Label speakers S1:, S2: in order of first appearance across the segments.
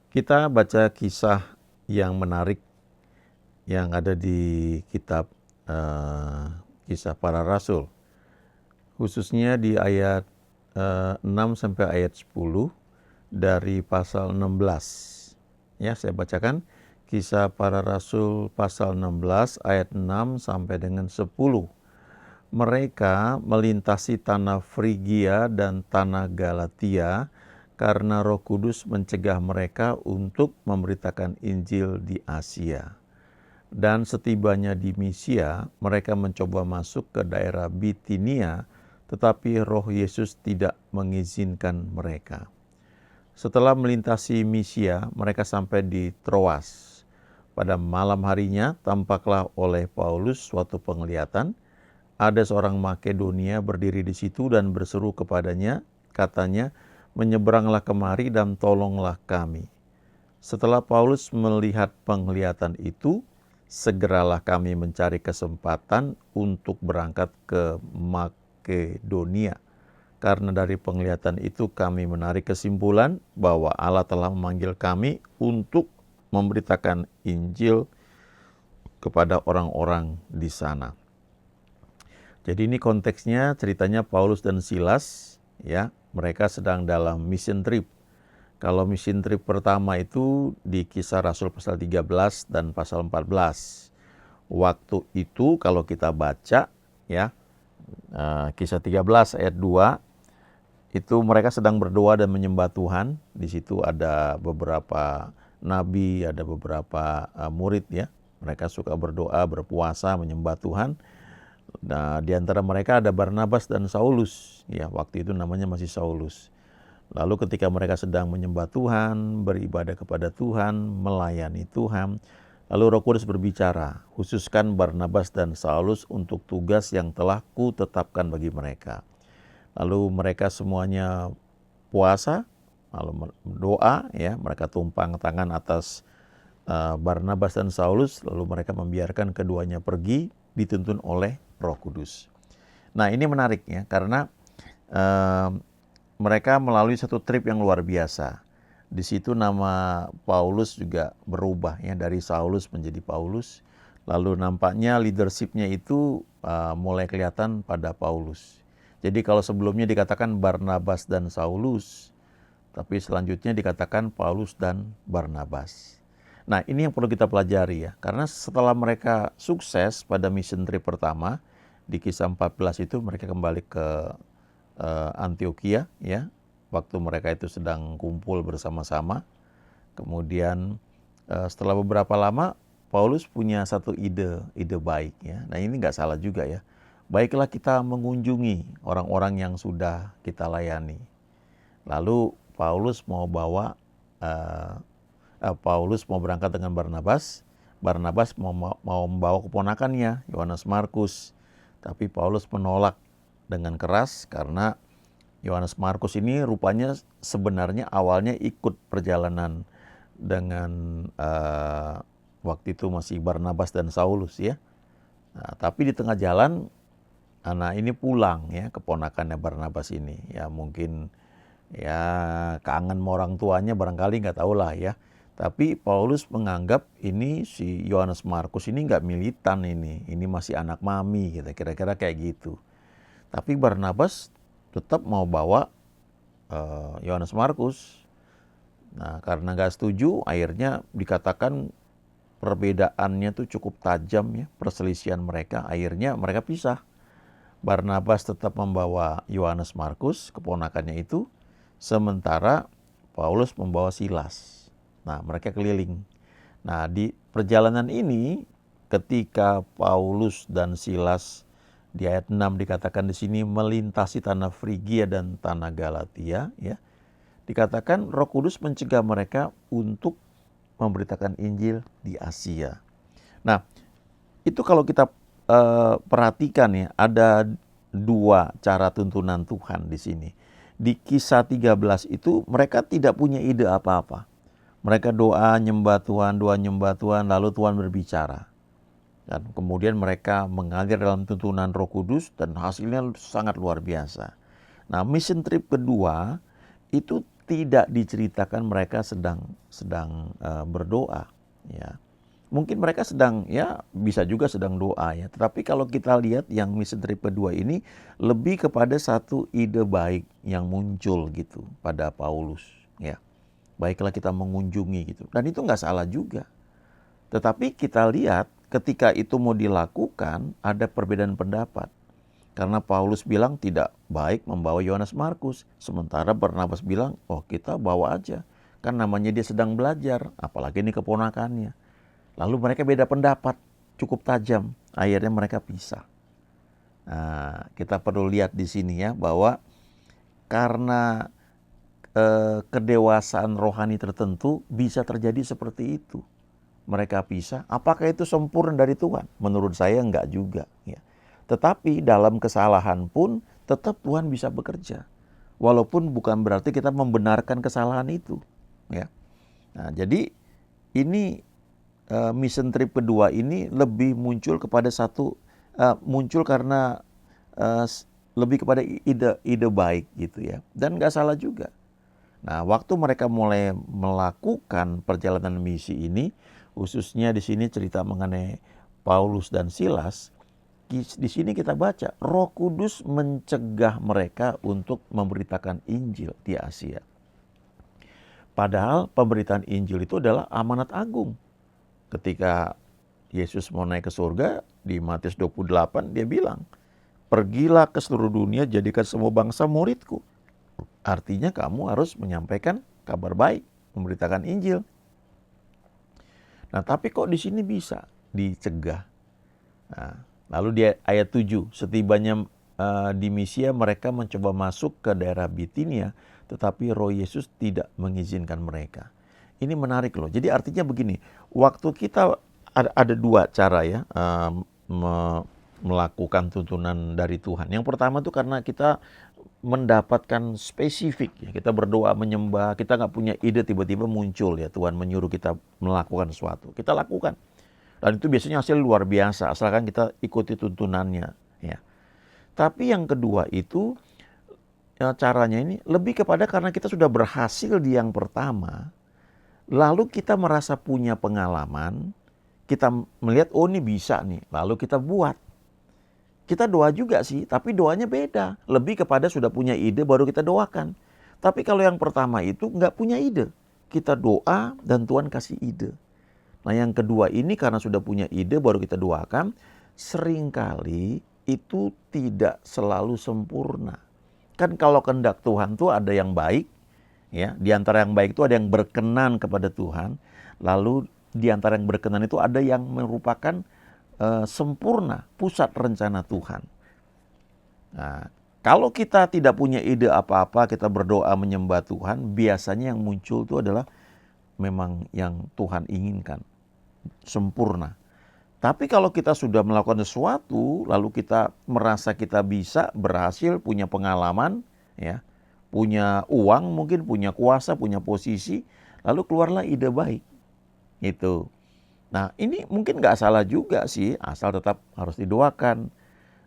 S1: Kita baca kisah yang menarik yang ada di kitab Kisah Para Rasul, khususnya di ayat 6 sampai ayat 10 dari pasal 16. Ya, saya bacakan Kisah Para Rasul pasal 16 ayat 6 sampai dengan 10. Mereka melintasi tanah Frigia dan tanah Galatia karena Roh Kudus mencegah mereka untuk memberitakan Injil di Asia. Dan setibanya di Misia, mereka mencoba masuk ke daerah Bitinia, tetapi Roh Yesus tidak mengizinkan mereka. Setelah melintasi Misia, mereka sampai di Troas. Pada malam harinya, tampaklah oleh Paulus suatu penglihatan. Ada seorang Makedonia berdiri di situ dan berseru kepadanya, katanya, "Menyeberanglah kemari dan tolonglah kami." Setelah Paulus melihat penglihatan itu, segeralah kami mencari kesempatan untuk berangkat ke Makedonia. Karena dari penglihatan itu kami menarik kesimpulan bahwa Allah telah memanggil kami untuk memberitakan Injil kepada orang-orang di sana. Jadi ini konteksnya ceritanya Paulus dan Silas, ya, mereka sedang dalam mission trip. Kalau mission trip pertama itu di Kisah Rasul pasal 13 dan pasal 14. Waktu itu kalau kita baca, ya, Kisah 13 ayat 2, itu mereka sedang berdoa dan menyembah Tuhan. Di situ ada beberapa nabi, ada beberapa murid, ya. Mereka suka berdoa, berpuasa, menyembah Tuhan. Nah, di antara mereka ada Barnabas dan Saulus, ya, waktu itu namanya masih Saulus. Lalu ketika mereka sedang menyembah Tuhan, beribadah kepada Tuhan, melayani Tuhan, lalu Roh Kudus berbicara, "Khususkan Barnabas dan Saulus untuk tugas yang telah kutetapkan bagi mereka." Lalu mereka semuanya puasa, lalu doa, ya, mereka tumpang tangan atas Barnabas dan Saulus, lalu mereka membiarkan keduanya pergi, dituntun oleh Roh Kudus. Nah, ini menarik, ya, karena mereka melalui satu trip yang luar biasa. Di situ nama Paulus juga berubah, ya, dari Saulus menjadi Paulus. Lalu nampaknya leadership-nya itu mulai kelihatan pada Paulus. Jadi kalau sebelumnya dikatakan Barnabas dan Saulus, tapi selanjutnya dikatakan Paulus dan Barnabas. Nah, ini yang perlu kita pelajari, ya. Karena setelah mereka sukses pada mission trip pertama, di Kisah 14 itu mereka kembali ke Antioquia, ya. Waktu mereka itu sedang kumpul bersama-sama. Kemudian setelah beberapa lama, Paulus punya satu ide baik, ya. Nah, ini nggak salah juga, ya. Baiklah kita mengunjungi orang-orang yang sudah kita layani. Lalu Paulus mau berangkat dengan Barnabas. Barnabas mau membawa keponakannya, Yohanes Markus. Tapi Paulus menolak dengan keras karena Yohanes Markus ini rupanya sebenarnya awalnya ikut perjalanan dengan waktu itu masih Barnabas dan Saulus, ya. Nah, tapi di tengah jalan anak ini pulang, ya, keponakannya Barnabas ini. Ya mungkin, ya, kangen sama orang tuanya barangkali, nggak tahu lah, ya. Tapi Paulus menganggap ini si Yohanes Markus ini nggak militan ini masih anak mami, gitu, kira-kira kayak gitu. Tapi Barnabas tetap mau bawa Yohanes Markus. Nah, karena nggak setuju, akhirnya dikatakan perbedaannya tuh cukup tajam, ya, perselisihan mereka. Akhirnya mereka pisah. Barnabas tetap membawa Yohanes Markus, keponakannya itu, sementara Paulus membawa Silas. Nah, mereka keliling. Nah, di perjalanan ini, ketika Paulus dan Silas di ayat 6 dikatakan di sini melintasi tanah Frigia dan tanah Galatia, ya. Dikatakan Roh Kudus mencegah mereka untuk memberitakan Injil di Asia. Nah, itu kalau kita perhatikan, ya, ada dua cara tuntunan Tuhan di sini. Di Kisah 13 itu mereka tidak punya ide apa-apa. Mereka doa nyembah Tuhan, lalu Tuhan berbicara. Dan kemudian mereka mengalir dalam tuntunan Roh Kudus dan hasilnya sangat luar biasa. Nah, mission trip kedua itu tidak diceritakan mereka sedang berdoa, ya. Mungkin mereka sedang, ya bisa juga sedang doa ya. Tetapi kalau kita lihat yang mission trip kedua ini lebih kepada satu ide baik yang muncul gitu pada Paulus, ya. Baiklah kita mengunjungi gitu. Dan itu nggak salah juga. Tetapi kita lihat ketika itu mau dilakukan ada perbedaan pendapat. Karena Paulus bilang tidak baik membawa Yohanes Markus. Sementara Barnabas bilang, oh kita bawa aja. Kan namanya dia sedang belajar, apalagi ini keponakannya. Lalu mereka beda pendapat, cukup tajam. Akhirnya mereka pisah. Nah, kita perlu lihat di sini ya, bahwa karena kedewasaan rohani tertentu bisa terjadi seperti itu. Mereka pisah, apakah itu sempurna dari Tuhan? Menurut saya enggak juga. Ya. Tetapi dalam kesalahan pun tetap Tuhan bisa bekerja. Walaupun bukan berarti kita membenarkan kesalahan itu. Ya. Nah, jadi ini mission trip kedua ini lebih muncul kepada muncul karena lebih kepada ide baik gitu ya. Dan nggak salah juga. Nah, waktu mereka mulai melakukan perjalanan misi ini, khususnya di sini cerita mengenai Paulus dan Silas, di sini kita baca Roh Kudus mencegah mereka untuk memberitakan Injil di Asia. Padahal pemberitaan Injil itu adalah amanat agung. Ketika Yesus mau naik ke surga, di Matius 28 dia bilang, pergilah ke seluruh dunia, jadikan semua bangsa muridku. Artinya kamu harus menyampaikan kabar baik, memberitakan Injil. Nah, tapi kok di sini bisa dicegah? Nah, lalu di ayat 7, setibanya di Misia mereka mencoba masuk ke daerah Bitinia, tetapi Roh Yesus tidak mengizinkan mereka. Ini menarik loh. Jadi artinya begini, waktu kita ada dua cara ya melakukan tuntunan dari Tuhan. Yang pertama itu karena kita mendapatkan spesifik ya, kita berdoa menyembah, kita nggak punya ide tiba-tiba muncul ya Tuhan menyuruh kita melakukan sesuatu, kita lakukan. Dan itu biasanya hasil luar biasa, asalkan kita ikuti tuntunannya. Ya. Tapi yang kedua itu, ya, caranya ini lebih kepada karena kita sudah berhasil di yang pertama, lalu kita merasa punya pengalaman, kita melihat, oh ini bisa nih, lalu kita buat. Kita doa juga sih, tapi doanya beda. Lebih kepada sudah punya ide baru kita doakan. Tapi kalau yang pertama itu nggak punya ide. Kita doa dan Tuhan kasih ide. Nah yang kedua ini karena sudah punya ide baru kita doakan, seringkali itu tidak selalu sempurna. Kan kalau kehendak Tuhan tuh ada yang baik, ya. Di antara yang baik itu ada yang berkenan kepada Tuhan, lalu di antara yang berkenan itu ada yang merupakan sempurna, pusat rencana Tuhan. Nah, kalau kita tidak punya ide apa-apa, kita berdoa menyembah Tuhan, biasanya yang muncul itu adalah memang yang Tuhan inginkan, sempurna. Tapi kalau kita sudah melakukan sesuatu, lalu kita merasa kita bisa, berhasil, punya pengalaman, ya, punya uang mungkin, punya kuasa, punya posisi, lalu keluarlah ide baik. Itu. Nah ini mungkin nggak salah juga sih, asal tetap harus didoakan.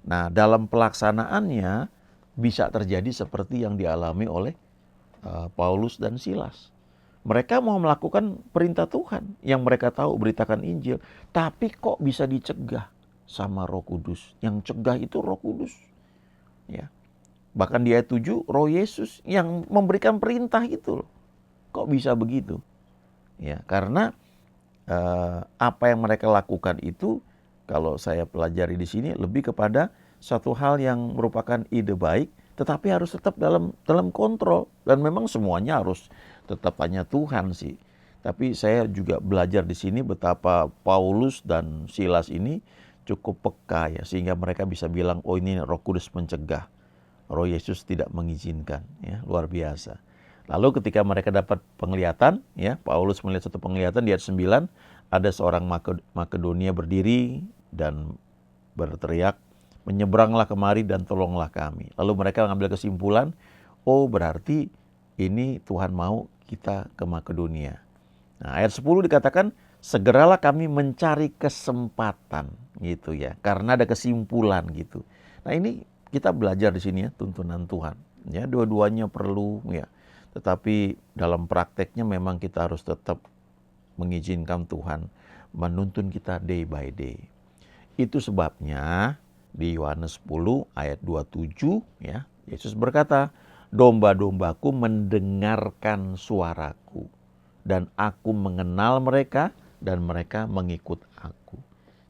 S1: Nah dalam pelaksanaannya bisa terjadi seperti yang dialami oleh Paulus dan Silas. Mereka mau melakukan perintah Tuhan yang mereka tahu, beritakan Injil. Tapi kok bisa dicegah sama Roh Kudus? Yang cegah itu Roh Kudus. Ya. Bahkan di ayat 7, Roh Yesus yang memberikan perintah itu. Kok bisa begitu? Ya, karena apa yang mereka lakukan itu, kalau saya pelajari di sini, lebih kepada suatu hal yang merupakan ide baik, tetapi harus tetap dalam kontrol. Dan memang semuanya harus tetap hanya Tuhan sih. Tapi saya juga belajar di sini betapa Paulus dan Silas ini cukup peka ya, sehingga mereka bisa bilang, oh ini Roh Kudus mencegah, Roh Yesus tidak mengizinkan, ya luar biasa. Lalu ketika mereka dapat penglihatan, ya Paulus melihat satu penglihatan di ayat 9, ada seorang Makedonia berdiri dan berteriak, menyeberanglah kemari dan tolonglah kami. Lalu mereka mengambil kesimpulan, oh berarti ini Tuhan mau kita ke Makedonia. Nah, ayat 10 dikatakan, segeralah kami mencari kesempatan gitu ya, karena ada kesimpulan gitu. Nah, ini kita belajar di sini ya, tuntunan Tuhan. Ya, dua-duanya perlu ya. Tetapi dalam prakteknya memang kita harus tetap mengizinkan Tuhan menuntun kita day by day. Itu sebabnya di Yohanes 10 ayat 27 ya, Yesus berkata, domba-dombaku mendengarkan suaraku dan aku mengenal mereka dan mereka mengikut aku.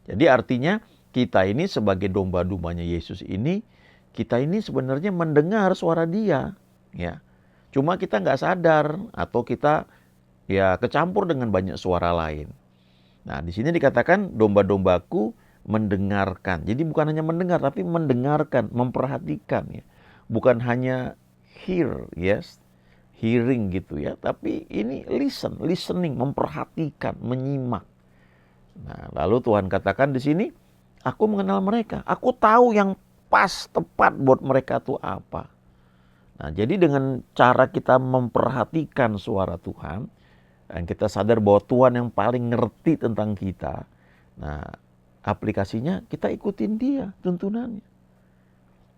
S1: Jadi artinya kita ini sebagai domba-dombanya Yesus ini, kita ini sebenarnya mendengar suara Dia, ya. Cuma kita nggak sadar atau kita ya kecampur dengan banyak suara lain. Nah, di sini dikatakan domba-dombaku mendengarkan. Jadi bukan hanya mendengar tapi mendengarkan, memperhatikan ya. Bukan hanya hear, yes, hearing gitu ya, tapi ini listening, memperhatikan, menyimak. Nah, lalu Tuhan katakan di sini, aku mengenal mereka. Aku tahu yang pas, tepat buat mereka itu apa. Nah, jadi dengan cara kita memperhatikan suara Tuhan, dan kita sadar bahwa Tuhan yang paling ngerti tentang kita. Nah, aplikasinya kita ikutin Dia, tuntunannya.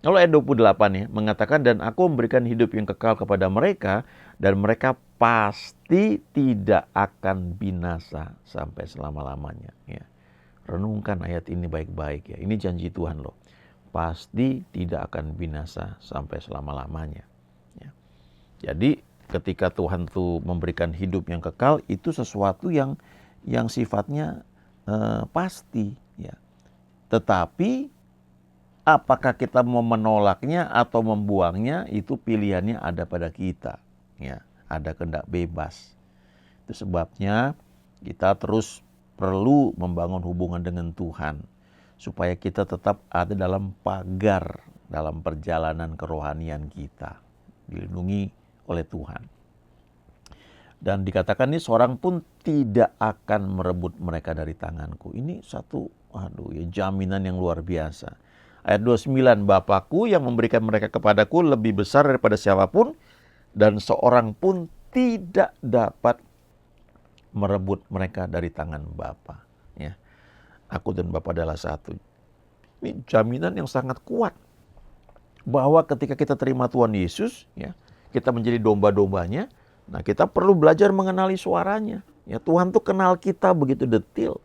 S1: Lalu ayat 28 ya, mengatakan, dan aku memberikan hidup yang kekal kepada mereka, dan mereka pasti tidak akan binasa sampai selama-lamanya. Ya. Renungkan ayat ini baik-baik ya, ini janji Tuhan loh. Pasti tidak akan binasa sampai selama-lamanya. Ya. Jadi ketika Tuhan tuh memberikan hidup yang kekal, itu sesuatu yang sifatnya pasti ya. Tetapi apakah kita mau menolaknya atau membuangnya, itu pilihannya ada pada kita ya. Ada kehendak bebas. Itu sebabnya kita terus perlu membangun hubungan dengan Tuhan supaya kita tetap ada dalam pagar dalam perjalanan kerohanian kita, dilindungi oleh Tuhan. Dan dikatakan ini seorang pun tidak akan merebut mereka dari tanganku. Ini satu jaminan yang luar biasa. Ayat 29, Bapakku yang memberikan mereka kepadaku lebih besar daripada siapapun, dan seorang pun tidak dapat merebut mereka dari tangan Bapa. Ya. Aku dan Bapa adalah satu. Ini jaminan yang sangat kuat bahwa ketika kita terima Tuhan Yesus, ya, kita menjadi domba-dombanya. Nah, kita perlu belajar mengenali suaranya. Ya, Tuhan tuh kenal kita begitu detil.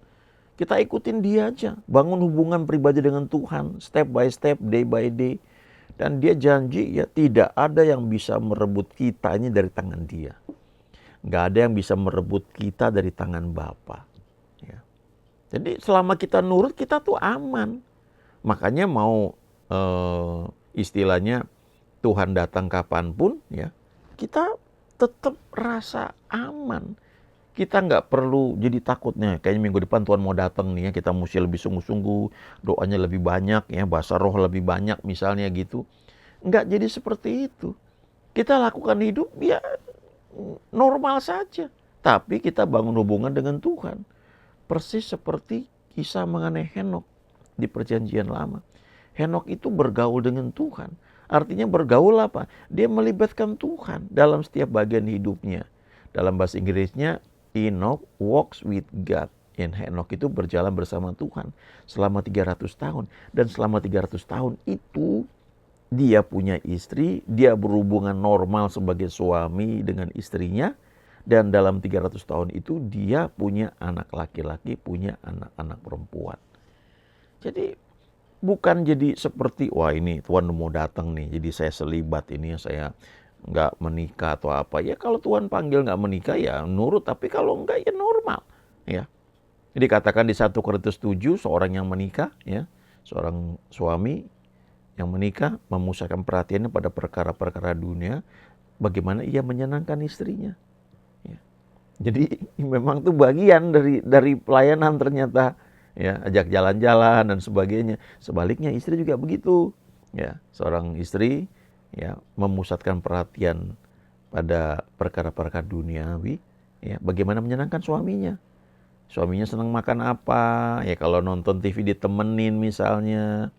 S1: Kita ikutin Dia aja, bangun hubungan pribadi dengan Tuhan, step by step, day by day. Dan Dia janji ya tidak ada yang bisa merebut kita ini dari tangan Dia. Nggak ada yang bisa merebut kita dari tangan Bapa. Ya. Jadi selama kita nurut, kita tuh aman. Makanya mau istilahnya Tuhan datang kapanpun, ya kita tetap rasa aman. Kita nggak perlu jadi takutnya. Kayaknya minggu depan Tuhan mau datang nih ya, kita mesti lebih sungguh-sungguh, doanya lebih banyak ya, bahasa roh lebih banyak misalnya gitu. Nggak jadi seperti itu. Kita lakukan hidup ya normal saja. Tapi kita bangun hubungan dengan Tuhan. Persis seperti kisah mengenai Henokh di Perjanjian Lama. Henokh itu bergaul dengan Tuhan. Artinya bergaul apa? Dia melibatkan Tuhan dalam setiap bagian hidupnya. Dalam bahasa Inggrisnya, Enoch walks with God. Henokh itu berjalan bersama Tuhan selama 300 tahun. Dan selama 300 tahun itu dia punya istri, dia berhubungan normal sebagai suami dengan istrinya. Dan dalam 300 tahun itu dia punya anak laki-laki, punya anak-anak perempuan. Jadi bukan jadi seperti, wah ini Tuhan mau datang nih, jadi saya selibat ini, saya nggak menikah atau apa. Ya kalau Tuhan panggil nggak menikah ya nurut, tapi kalau nggak ya normal. Ya. Jadi katakan di 1 Korintus 7, seorang yang menikah, ya, seorang suami yang menikah memusatkan perhatiannya pada perkara-perkara dunia, bagaimana ia menyenangkan istrinya. Ya. Jadi memang itu bagian dari pelayanan ternyata. Ya, ajak jalan-jalan dan sebagainya. Sebaliknya istri juga begitu. Ya, seorang istri ya memusatkan perhatian pada perkara-perkara duniawi, ya, bagaimana menyenangkan suaminya. Suaminya senang makan apa? Ya kalau nonton TV ditemenin misalnya.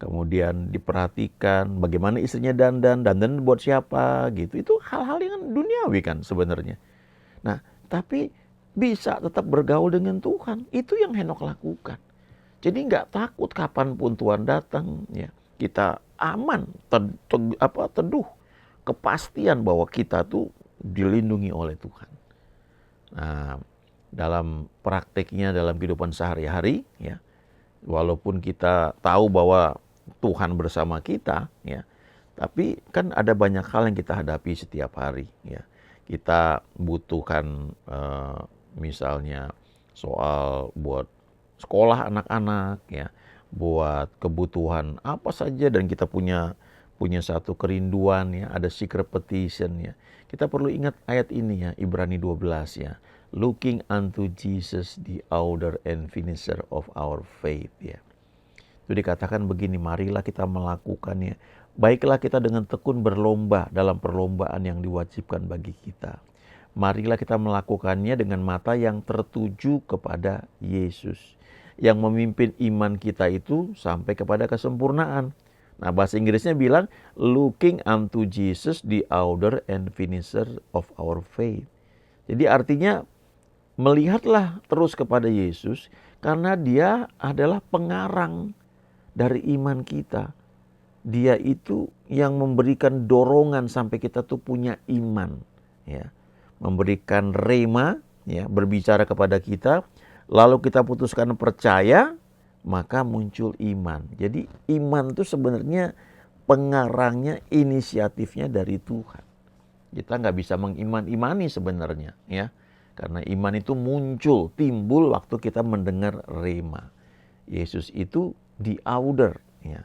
S1: Kemudian diperhatikan bagaimana istrinya dandan buat siapa gitu. Itu hal-hal yang duniawi kan sebenarnya. Nah, tapi bisa tetap bergaul dengan Tuhan. Itu yang Henokh lakukan. Jadi nggak takut kapanpun Tuhan datang. Ya, kita aman, teduh, kepastian bahwa kita tuh dilindungi oleh Tuhan. Nah, dalam prakteknya dalam kehidupan sehari-hari ya, walaupun kita tahu bahwa Tuhan bersama kita ya, tapi kan ada banyak hal yang kita hadapi setiap hari ya. Kita butuhkan misalnya soal buat sekolah anak-anak ya, buat kebutuhan apa saja, dan kita punya satu kerinduan ya, ada secret petition ya. Kita perlu ingat ayat ini ya, Ibrani 12 ya. Looking unto Jesus the author and finisher of our faith ya. Itu dikatakan begini, marilah kita melakukannya. Baiklah kita dengan tekun berlomba dalam perlombaan yang diwajibkan bagi kita. Marilah kita melakukannya dengan mata yang tertuju kepada Yesus, yang memimpin iman kita itu sampai kepada kesempurnaan. Nah, bahasa Inggrisnya bilang, looking unto Jesus, the author and finisher of our faith. Jadi artinya, melihatlah terus kepada Yesus, karena dia adalah pengarang dari iman kita. Dia itu yang memberikan dorongan sampai kita tuh punya iman, ya, memberikan rema, ya, berbicara kepada kita, lalu kita putuskan percaya, maka muncul iman. Jadi iman itu sebenarnya pengarangnya, inisiatifnya dari Tuhan. Kita nggak bisa mengiman-imani sebenarnya, ya, karena iman itu muncul, timbul waktu kita mendengar rema. Yesus itu the author, ya,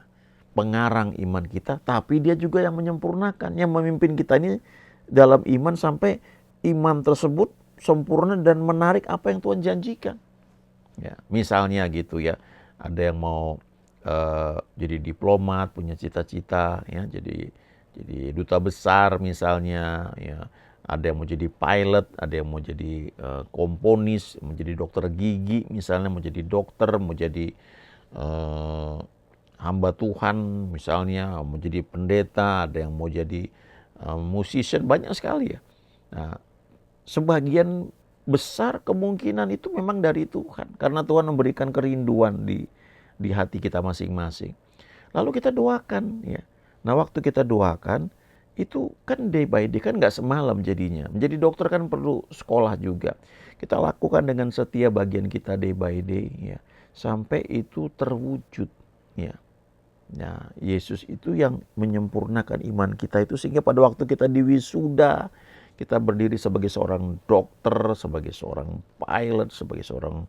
S1: pengarang iman kita, tapi dia juga yang menyempurnakan, yang memimpin kita ini dalam iman sampai iman tersebut sempurna dan menarik apa yang Tuhan janjikan. Ya, misalnya gitu ya, ada yang mau jadi diplomat, punya cita-cita, ya, jadi duta besar misalnya, ya. Ada yang mau jadi pilot, ada yang mau jadi komponis, mau jadi dokter gigi misalnya, mau jadi dokter, mau jadi hamba Tuhan misalnya, mau jadi pendeta, ada yang mau jadi musician, banyak sekali ya. Nah, sebagian besar kemungkinan itu memang dari Tuhan, karena Tuhan memberikan kerinduan di hati kita masing-masing. Lalu kita doakan ya. Nah, waktu kita doakan itu kan day by day, kan nggak semalam jadinya. Menjadi dokter kan perlu sekolah juga. Kita lakukan dengan setia bagian kita day by day ya, sampai itu terwujud ya. Nah, Yesus itu yang menyempurnakan iman kita itu, sehingga pada waktu kita diwisuda, kita berdiri sebagai seorang dokter, sebagai seorang pilot, sebagai seorang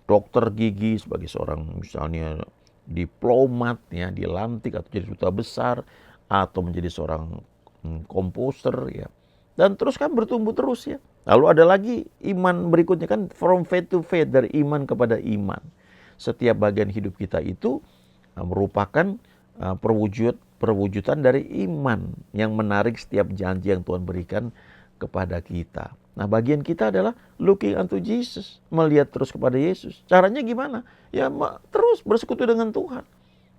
S1: dokter gigi, sebagai seorang misalnya diplomat ya, dilantik atau jadi duta besar, atau menjadi seorang komposer ya. Dan terus kan bertumbuh terus ya. Lalu ada lagi iman berikutnya kan, from faith to faith, dari iman kepada iman. Setiap bagian hidup kita itu merupakan perwujudan dari iman yang menarik setiap janji yang Tuhan berikan kepada kita. Nah, bagian kita adalah looking unto Jesus, melihat terus kepada Yesus. Caranya gimana? Ya terus bersekutu dengan Tuhan.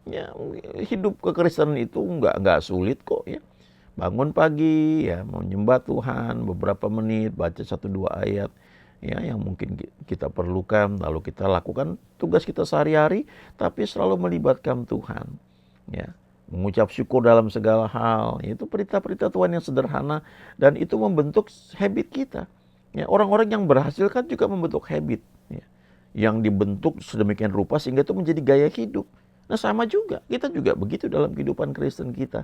S1: Ya, hidup kekristenan itu enggak sulit kok ya. Bangun pagi ya, menyembah Tuhan beberapa menit, baca 1-2 ayat ya yang mungkin kita perlukan, lalu kita lakukan tugas kita sehari-hari, tapi selalu melibatkan Tuhan ya, mengucap syukur dalam segala hal. Itu perintah-perintah Tuhan yang sederhana, dan itu membentuk habit kita ya. Orang-orang yang berhasil kan juga membentuk habit ya, yang dibentuk sedemikian rupa sehingga itu menjadi gaya hidup. Nah, sama juga, kita juga begitu dalam kehidupan Kristen kita.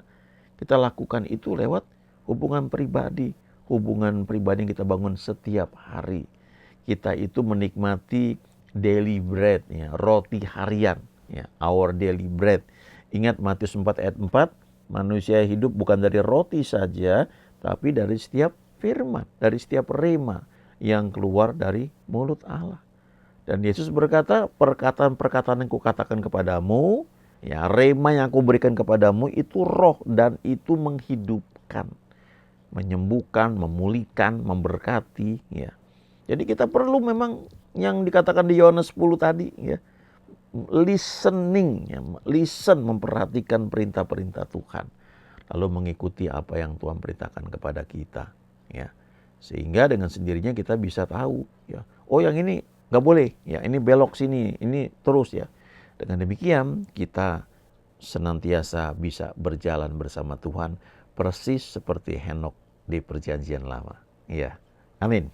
S1: Kita lakukan itu lewat hubungan pribadi yang kita bangun setiap hari. Kita itu menikmati daily bread ya, roti harian ya, our daily bread. Ingat Matius 4 ayat 4, manusia hidup bukan dari roti saja, tapi dari setiap firman, dari setiap rema yang keluar dari mulut Allah. Dan Yesus berkata, perkataan-perkataan yang kukatakan kepadamu, ya, rema yang aku berikan kepadamu itu roh dan itu menghidupkan, menyembuhkan, memulihkan, memberkati ya. Jadi kita perlu memang yang dikatakan di Yohanes 10 tadi ya, listening ya, listen, memperhatikan perintah-perintah Tuhan, lalu mengikuti apa yang Tuhan perintahkan kepada kita ya. Sehingga dengan sendirinya kita bisa tahu ya, oh yang ini nggak boleh ya, ini belok sini, ini terus ya. Dengan demikian kita senantiasa bisa berjalan bersama Tuhan persis seperti Henokh di Perjanjian Lama. Iya. Amin.